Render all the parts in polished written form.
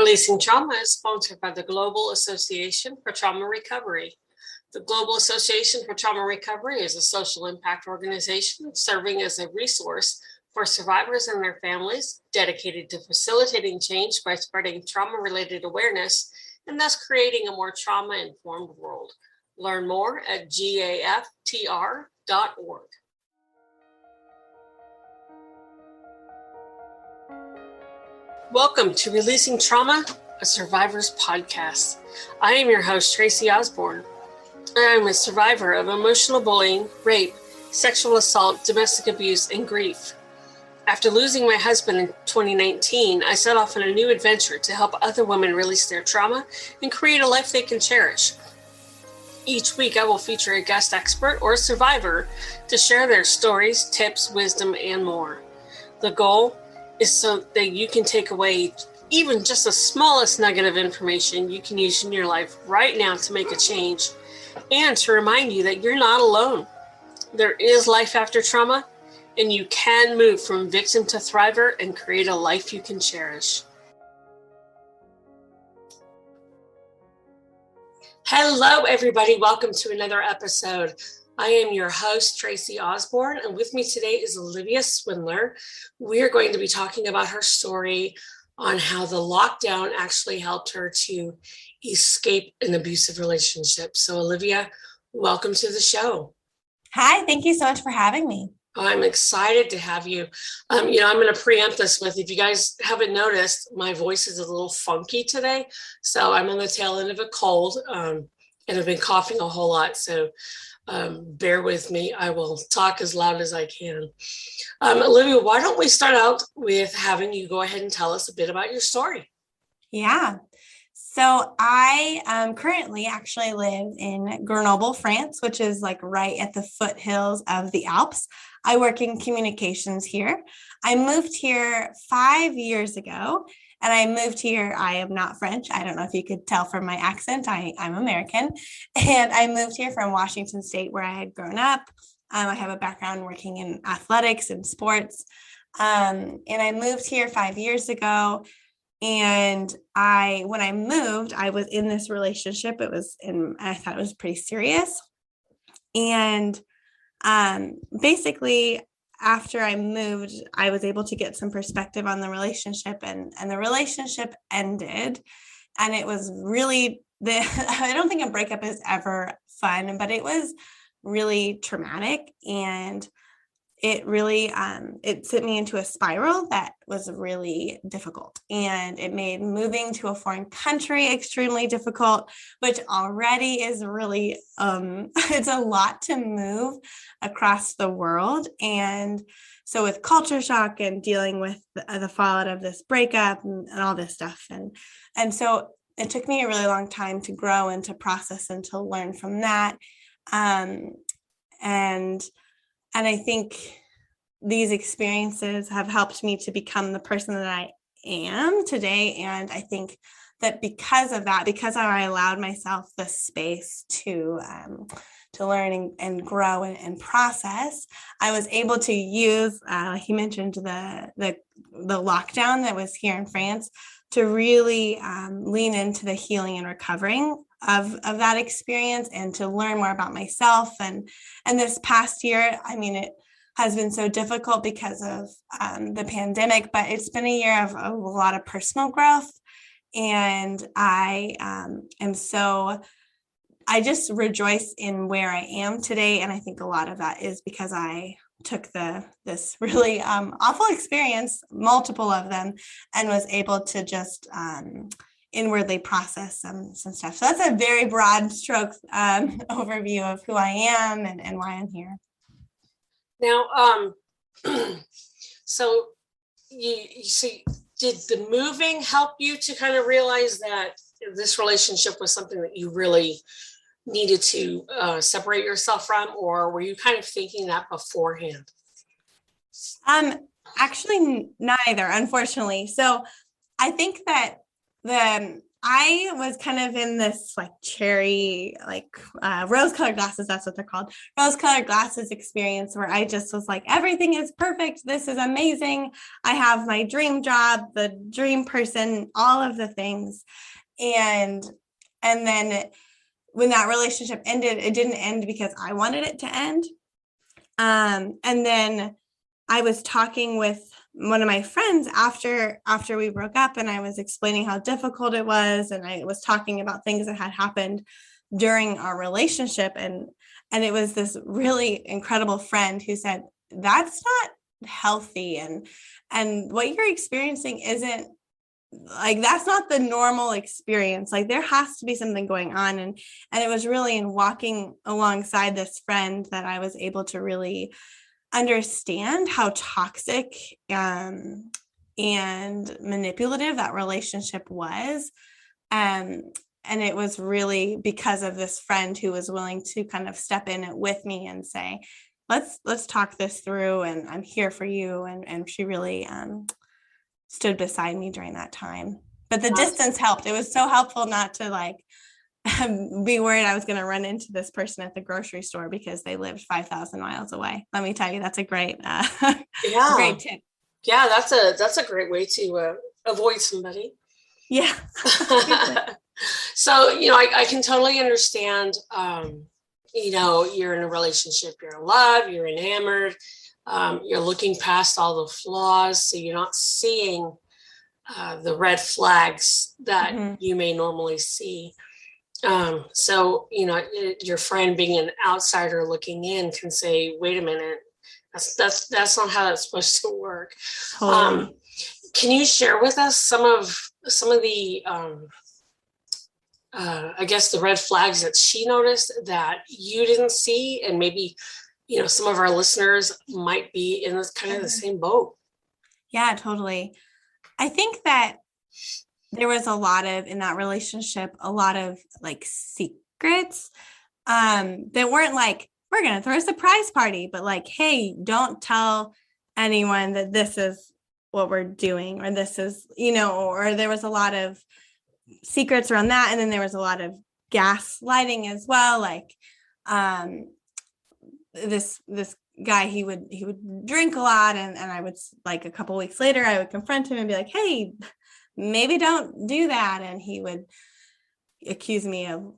Releasing Trauma is sponsored by the Global Association for Trauma Recovery. The Global Association for Trauma Recovery is a social impact organization serving as a resource for survivors and their families, dedicated to facilitating change by spreading trauma-related awareness and thus creating a more trauma-informed world. Learn more at gaftr.org. Welcome to Releasing Trauma, a Survivor's Podcast. I am your host, Tracy Osborne. I am a survivor of emotional bullying, rape, sexual assault, domestic abuse, and grief. After losing my husband in 2019, I set off on a new adventure to help other women release their trauma and create a life they can cherish. Each week, I will feature a guest expert or a survivor to share their stories, tips, wisdom, and more. The goal is so that you can take away even just the smallest nugget of information you can use in your life right now to make a change, and to remind you that you're not alone. There is life after trauma, and you can move from victim to thriver and create a life you can cherish. Hello, everybody. Welcome to another episode. I am your host, Tracy Osborne, and with me today is Olivia Swindler. We are going to be talking about her story on how the lockdown actually helped her to escape an abusive relationship. So, Olivia, welcome to the show. Hi, thank you so much for having me. I'm excited to have you. I'm going to preempt this with, if you guys haven't noticed, my voice is a little funky today. So I'm on the tail end of a cold, and I've been coughing a whole lot. So bear with me. I will talk as loud as I can. Olivia, why don't we start out with having you go ahead and tell us a bit about your story? Yeah. So I currently actually live in Grenoble, France, which is like right at the foothills of the Alps. I work in communications here. I moved here 5 years ago, and I moved here. I am not French. I don't know if you could tell from my accent. I'm American, and I moved here from Washington State, where I had grown up. I have a background working in athletics and sports, and I moved here 5 years ago. And when I moved, I was in this relationship. I thought it was pretty serious. And basically, after I moved, I was able to get some perspective on the relationship, and the relationship ended. And it was really, I don't think a breakup is ever fun, but it was really traumatic. And it really, it sent me into a spiral that was really difficult, and it made moving to a foreign country extremely difficult, which already is really, it's a lot to move across the world. And so with culture shock and dealing with the fallout of this breakup and all this stuff. And so it took me a really long time to grow and to process and to learn from that. And I think these experiences have helped me to become the person that I am today. And I think that because of that, because I allowed myself the space to learn and grow and process, I was able to use, like you mentioned, the lockdown that was here in France, to really lean into the healing and recovering of that experience, and to learn more about myself. And this past year, I mean, it has been so difficult because of the pandemic, but it's been a year of a lot of personal growth. And I just rejoice in where I am today. And I think a lot of that is because I took this really awful experience, multiple of them, and was able to just inwardly process some stuff. So that's a very broad stroke overview of who I am and why I'm here. Now, so you see, did the moving help you to kind of realize that this relationship was something that you really needed to separate yourself from, or were you kind of thinking that beforehand? Actually, neither, unfortunately. So I think that I was kind of in this like cherry, like rose-colored glasses, that's what they're called, rose-colored glasses experience, where I just was like, everything is perfect. This is amazing. I have my dream job, the dream person, all of the things. And then when that relationship ended, it didn't end because I wanted it to end. And then I was talking with one of my friends after we broke up, and I was explaining how difficult it was, and I was talking about things that had happened during our relationship, and it was this really incredible friend who said, that's not healthy, and what you're experiencing isn't like, that's not the normal experience. Like, there has to be something going on. And it was really in walking alongside this friend that I was able to really understand how toxic and manipulative that relationship was. And it was really because of this friend who was willing to kind of step in with me and say, let's talk this through, and I'm here for you. And she really stood beside me during that time. But the distance helped. It was so helpful not to like be worried I was going to run into this person at the grocery store because they lived 5,000 miles away. Let me tell you, that's a great, great tip. Yeah, that's a great way to avoid somebody. Yeah. So, I can totally understand, you're in a relationship, you're in love, you're enamored, you're looking past all the flaws, so you're not seeing the red flags that you may normally see. So, your friend being an outsider looking in can say, wait a minute, that's not how that's supposed to work. Totally. Can you share with us some of the, I guess the red flags that she noticed that you didn't see, and maybe, some of our listeners might be in this kind of the same boat? Yeah, totally. I think that there was a lot of, in that relationship, a lot of like secrets that weren't like, we're going to throw a surprise party, but like, hey, don't tell anyone that this is what we're doing, or this is, or there was a lot of secrets around that. And then there was a lot of gaslighting as well. Like, this guy, he would drink a lot. And I would, like, a couple weeks later, I would confront him and be like, hey, maybe don't do that. And he would accuse me of,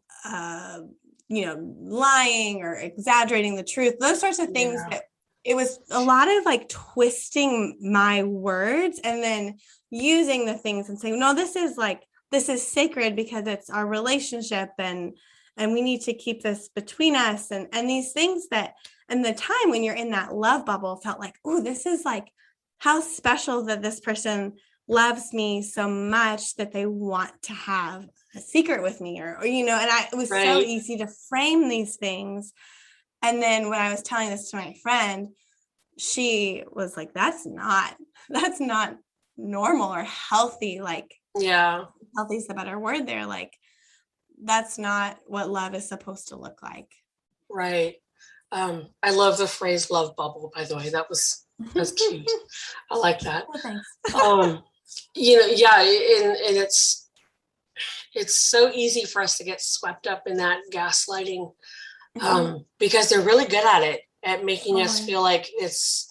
lying or exaggerating the truth, those sorts of things. That it was a lot of like twisting my words and then using the things and saying, no, this is sacred because it's our relationship, and we need to keep this between us. And these things that, and the time when you're in that love bubble, felt like, oh, this is like, how special that this person loves me so much that they want to have a secret with me, or it was so easy to frame these things. And then when I was telling this to my friend, she was like, that's not normal or healthy. Like, healthy is the better word there. Like, that's not what love is supposed to look like. Right. I love the phrase love bubble, by the way. That's cute. I like that. Well, thanks. And it's so easy for us to get swept up in that gaslighting, because they're really good at making us feel like it's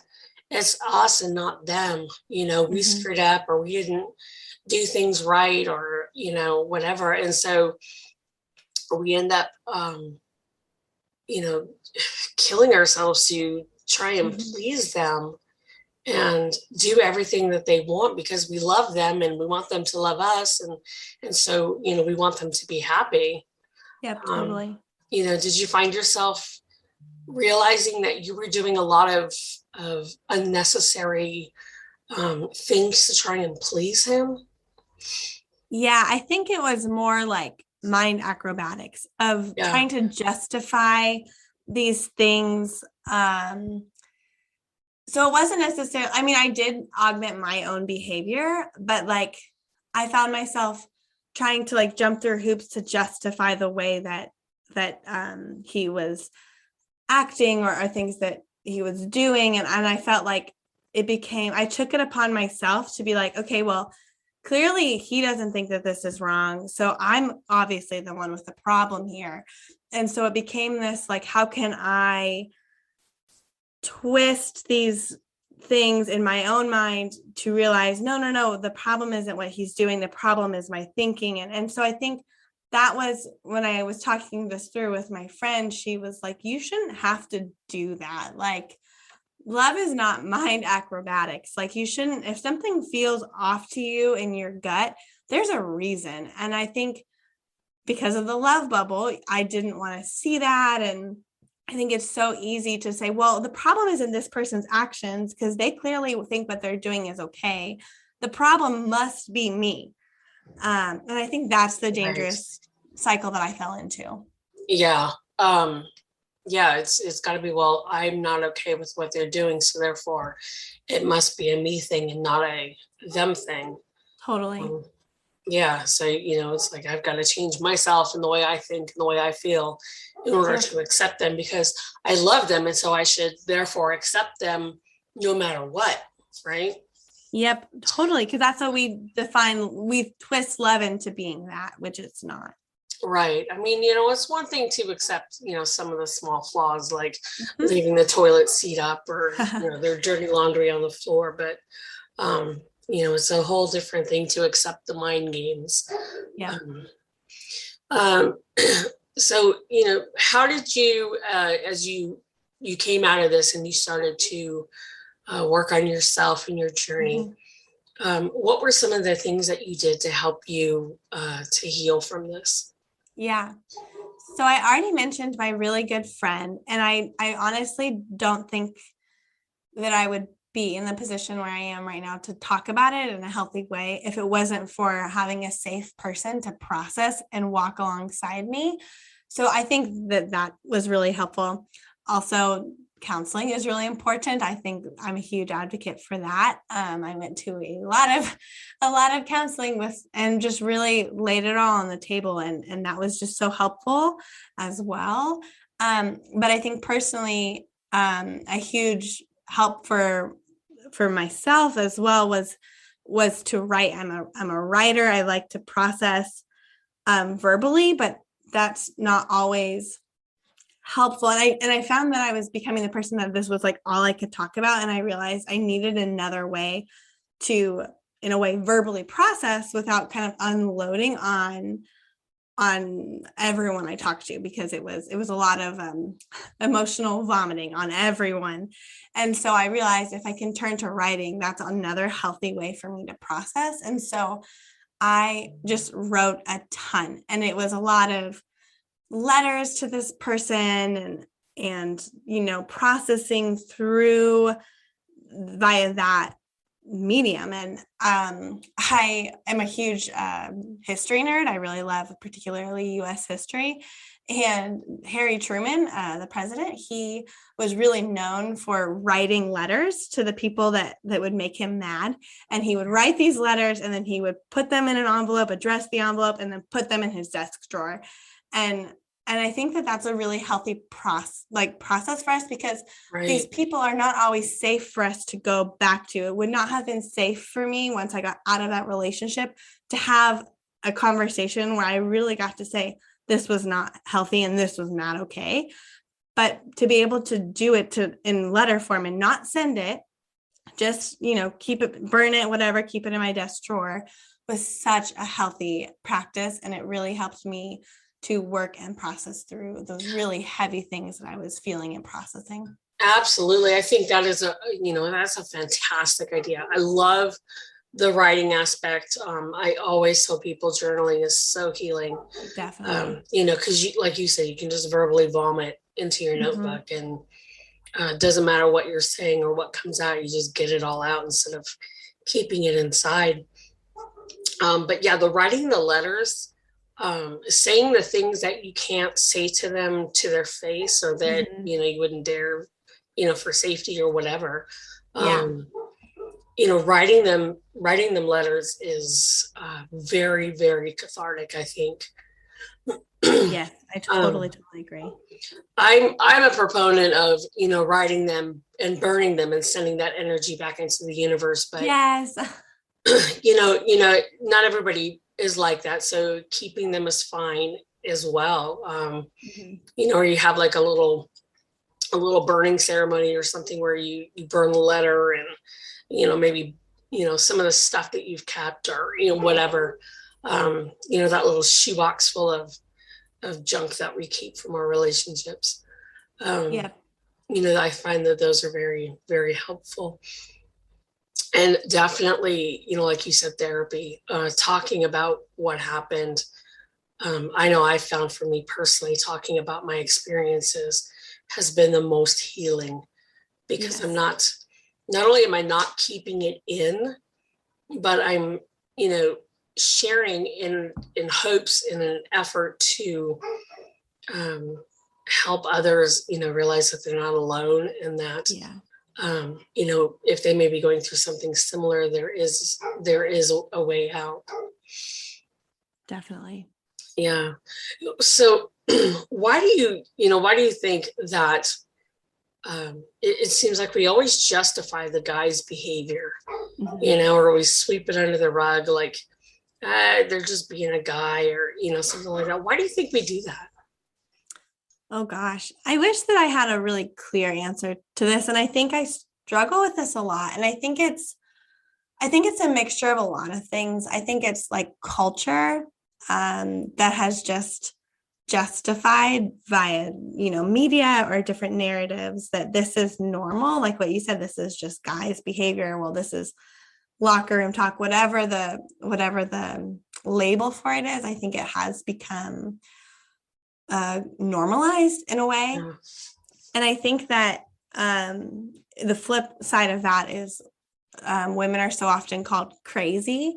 us and not them. We screwed up, or we didn't do things right, or whatever. And so we end up killing ourselves to try and please them and do everything that they want, because we love them and we want them to love us, and so we want them to be happy. Yeah, totally. Did you find yourself realizing that you were doing a lot of unnecessary things to try and please him? Yeah, I think it was more like mind acrobatics of trying to justify these things. So it wasn't necessarily, I did augment my own behavior, but like, I found myself trying to like jump through hoops to justify the way that he was acting, or things that he was doing. And I felt like I took it upon myself to be like, okay, well, clearly he doesn't think that this is wrong. So I'm obviously the one with the problem here. And so it became this like, how can I twist these things in my own mind to realize, no, the problem isn't what he's doing. The problem is my thinking. And so I think that was when I was talking this through with my friend, she was like, you shouldn't have to do that. Like, love is not mind acrobatics. Like, you shouldn't, if something feels off to you in your gut, there's a reason. And I think because of the love bubble, I didn't want to see that. And I think it's so easy to say, well, the problem is in this person's actions because they clearly think what they're doing is okay. The problem must be me. And I think that's the dangerous cycle that I fell into. Yeah. Yeah, it's got to be, well, I'm not okay with what they're doing, so therefore it must be a me thing and not a them thing. Totally. Yeah, so, it's like I've got to change myself and the way I think and the way I feel in order to accept them, because I love them, and so I should therefore accept them no matter what, right? Yep, totally, because that's how we twist love into being that, which it's not. Right. I mean, it's one thing to accept, some of the small flaws, like leaving the toilet seat up or, their dirty laundry on the floor. But, it's a whole different thing to accept the mind games. Yeah. So, how did you, as you came out of this and you started to work on yourself and your journey, what were some of the things that you did to help you to heal from this? Yeah. So I already mentioned my really good friend, and I honestly don't think that I would be in the position where I am right now to talk about it in a healthy way if it wasn't for having a safe person to process and walk alongside me. So I think that was really helpful. Also, counseling is really important. I think I'm a huge advocate for that. I went to a lot of counseling and just really laid it all on the table. And that was just so helpful as well. But I think personally, a huge help for myself as well was to write. I'm a writer. I like to process verbally, but that's not always helpful. And I found that I was becoming the person that this was like all I could talk about. And I realized I needed another way to, in a way, verbally process without kind of unloading on everyone I talked to, because it was a lot of emotional vomiting on everyone. And so I realized if I can turn to writing, that's another healthy way for me to process. And so I just wrote a ton, and it was a lot of letters to this person and processing through via that medium. And I am a huge history nerd. I really love particularly US history. And Harry Truman, the president, he was really known for writing letters to the people that would make him mad. And he would write these letters, and then he would put them in an envelope, address the envelope, and then put them in his desk drawer. And I think that that's a really healthy process for us, because these people are not always safe for us to go back to. It would not have been safe for me once I got out of that relationship to have a conversation where I really got to say, this was not healthy and this was not okay. But to be able to do it in letter form and not send it, just, keep it, burn it, whatever, keep it in my desk drawer, was such a healthy practice. And it really helped me to work and process through those really heavy things that I was feeling and processing. Absolutely. I think that is that's a fantastic idea. I love the writing aspect. I always tell people journaling is so healing. Definitely. Because like you said, you can just verbally vomit into your notebook, and it doesn't matter what you're saying or what comes out, you just get it all out instead of keeping it inside. But yeah, the writing the letters, saying the things that you can't say to them to their face, or that you wouldn't dare, for safety or whatever. Writing them letters is very, very cathartic, I think. Yes, I totally agree. I'm a proponent of writing them and burning them and sending that energy back into the universe. But yes, not everybody is like that. So keeping them is fine as well. Or you have like a little burning ceremony or something where you burn the letter and, maybe, some of the stuff that you've kept or, whatever, that little shoebox full of junk that we keep from our relationships. Yeah. I find that those are very, very helpful. And definitely, like you said, therapy, talking about what happened. I know I found for me personally, talking about my experiences has been the most healing because I'm not only am I not keeping it in, but I'm, sharing in hopes in an effort to help others, realize that they're not alone and that, if they may be going through something similar, there is a way out. Definitely. Yeah. So why do you think that it seems like we always justify the guy's behavior, or we sweep it under the rug, like they're just being a guy or, something like that. Why do you think we do that? Oh gosh, I wish that I had a really clear answer to this. And I think I struggle with this a lot. And I think it's a mixture of a lot of things. I think it's like culture that has just justified via, media or different narratives that this is normal. Like what you said, this is just guys' behavior. Well, this is locker room talk, whatever the label for it is. I think it has become normalized in a way. Yeah. And I think that the flip side of that is women are so often called crazy.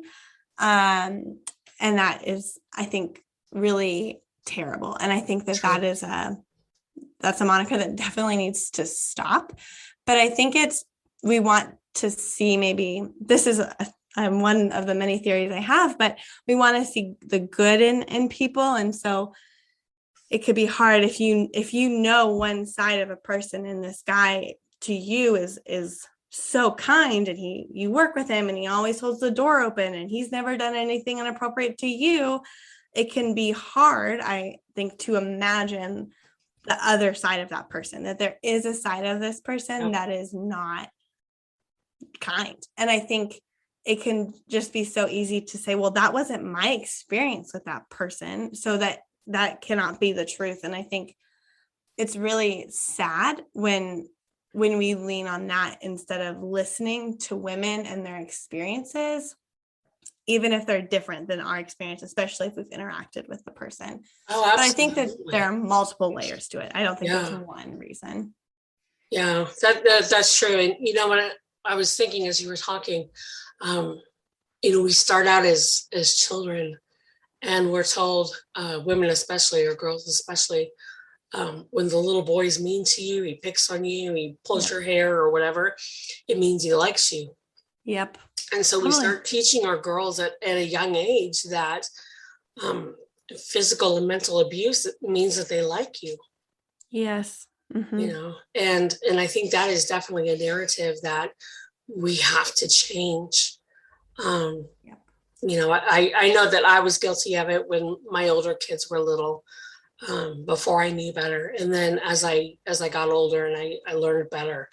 And that is, I think, really terrible. And I think that that's a moniker that definitely needs to stop. But I think we want to see, maybe this is one of the many theories I have, but we want to see the good in people. And so it could be hard if you know one side of a person, and this guy to you is so kind, and you work with him and he always holds the door open and he's never done anything inappropriate to you. It can be hard, I think, to imagine the other side of that person, that there is a side of this person that is not kind. And I think it can just be so easy to say, well, that wasn't my experience with that person, so that cannot be the truth. And I think it's really sad when we lean on that instead of listening to women and their experiences, even if they're different than our experience, especially if we've interacted with the person. Oh, absolutely. But I think that there are multiple layers to it. I don't think it's one reason. Yeah, that's true. And what I was thinking as you were talking, we start out as children, and we're told, women especially, or girls especially, when the little boy's mean to you, he picks on you, he pulls your hair or whatever, it means he likes you. Yep. And so we start teaching our girls at a young age that physical and mental abuse means that they like you. Yes. Mm-hmm. And I think that is definitely a narrative that we have to change. I know that I was guilty of it when my older kids were little, before I knew better. And then as I got older and I learned better,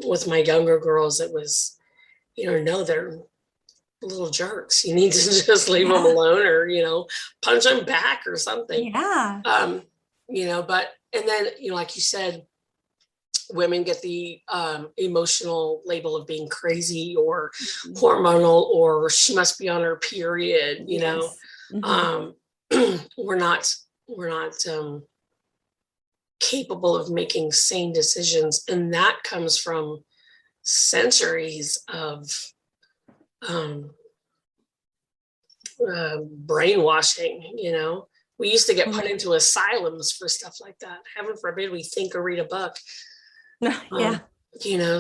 with my younger girls, it was, no, they're little jerks. You need to just leave them alone, or, punch them back or something. Yeah. And then, like you said, women get the emotional label of being crazy or hormonal, or she must be on her period, we're not capable of making sane decisions. And that comes from centuries of brainwashing. We used to get put into asylums for stuff like that. Heaven forbid we think or read a book.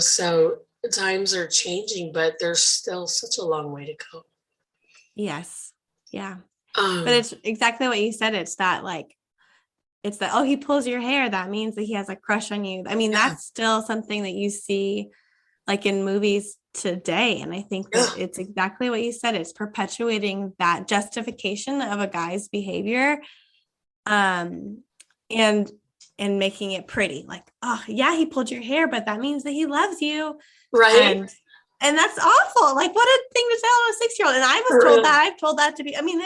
So times are changing, but there's still such a long way to go. Yes. Yeah. But it's exactly what you said. It's that, oh, he pulls your hair, that means that he has a crush on you. I mean, that's still something that you see like in movies today. And I think that it's exactly what you said. It's perpetuating that justification of a guy's behavior, and making it pretty, like, oh yeah, he pulled your hair, but that means that he loves you. Right. And that's awful. Like, what a thing to tell a 6-year-old. And I was told that. I've told that to be, I mean,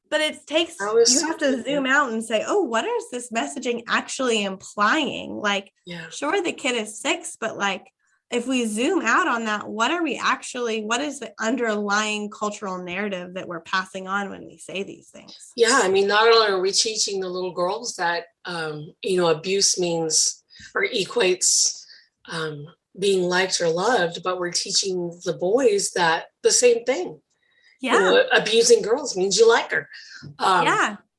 but it takes, you have to zoom out and say, oh, what is this messaging actually implying? Like, sure, the kid is 6, but like, if we zoom out on that, what is the underlying cultural narrative that we're passing on when we say these things? Yeah. I mean, not only are we teaching the little girls that, abuse means or equates being liked or loved, but we're teaching the boys that the same thing. Yeah. Abusing girls means you like her.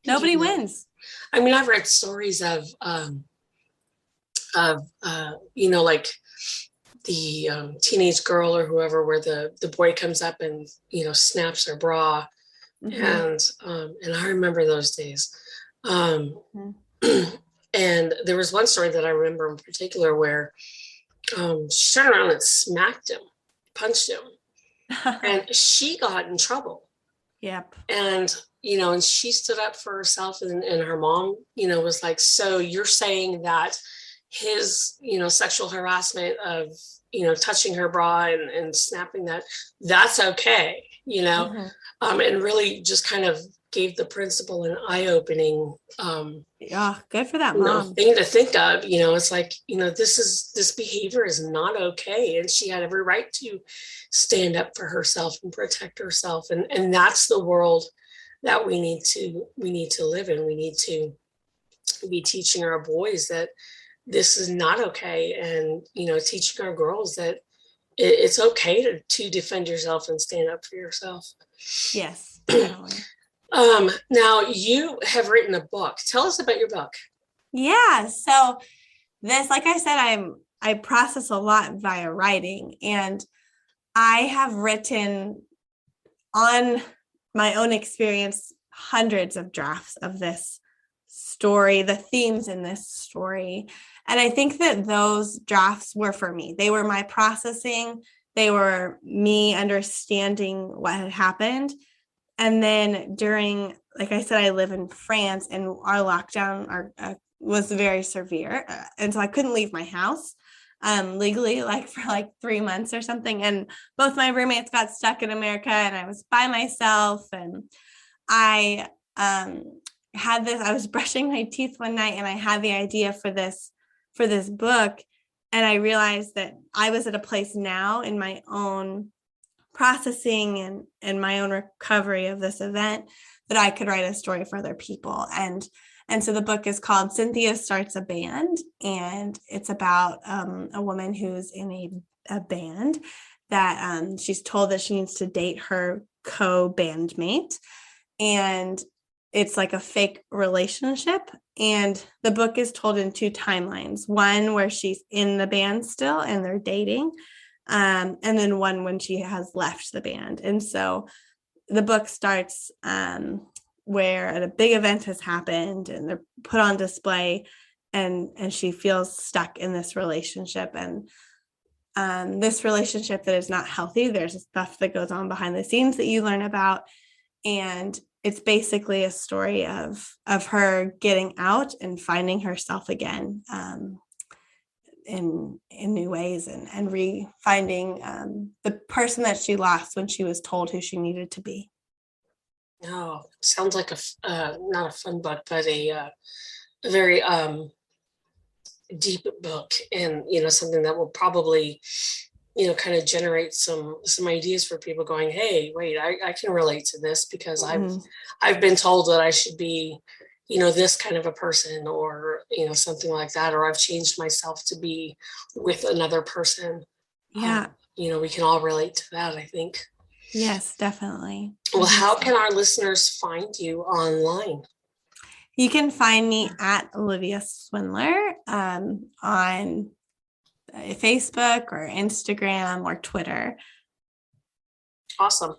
Nobody wins. I mean, I've read stories of like the teenage girl or whoever, where the boy comes up and, snaps her bra. And I remember those days. And there was one story that I remember in particular where she turned around and smacked him, punched him. And she got in trouble. Yep. And, and she stood up for herself, and her mom, was like, so you're saying that his, sexual harassment of, touching her bra and snapping that's okay, and really just kind of gave the principal an eye-opening good for that mom thing to think of. It's like, this behavior is not okay, and she had every right to stand up for herself and protect herself, and that's the world that we need to live in. We need to be teaching our boys that this is not okay, and teaching our girls that it's okay to defend yourself and stand up for yourself. Yes, definitely. Now you have written a book. Tell us about your book. Yeah. So this, like I said, I process a lot via writing, and I have written on my own experience hundreds of drafts of this story, the themes in this story. And I think that those drafts were for me. They were my processing. They were me understanding what had happened. And then during, like I said, I live in France, and our lockdown was very severe. And so I couldn't leave my house legally, like for like 3 months or something. And both my roommates got stuck in America, and I was by myself. And I I was brushing my teeth one night, and I had the idea for this book. And I realized that I was at a place now in my own processing and my own recovery of this event that I could write a story for other people. And so the book is called Cynthia Starts a Band, and it's about a woman who's in a band that she's told that she needs to date her co-bandmate, and it's like a fake relationship. And the book is told in 2 timelines, one where she's in the band still and they're dating, and then one when she has left the band. And so the book starts where a big event has happened and they're put on display, and she feels stuck in this relationship, and this relationship that is not healthy. There's stuff that goes on behind the scenes that you learn about, and it's basically a story of her getting out and finding herself again in new ways, and finding the person that she lost when she was told who she needed to be. Oh, sounds like not a fun book, but a very deep book, and something that will probably kind of generate some ideas for people going, hey, wait, I can relate to this, because I've been told that I should be this kind of a person, or something like that, or I've changed myself to be with another person. Yeah. We can all relate to that, I think. Yes, definitely. Well, how can our listeners find you online? You can find me at Olivia Swindler on Facebook or Instagram or Twitter. Awesome.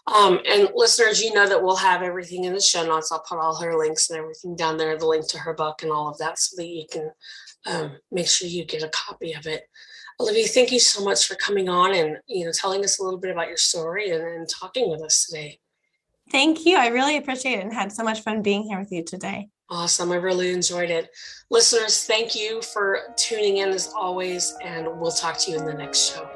And listeners, that we'll have everything in the show notes. I'll put all her links and everything down there, the link to her book and all of that, so that you can make sure you get a copy of it. Olivia, thank you so much for coming on and, telling us a little bit about your story and talking with us today. Thank you. I really appreciate it and had so much fun being here with you today. Awesome. I really enjoyed it. Listeners, thank you for tuning in as always, and we'll talk to you in the next show.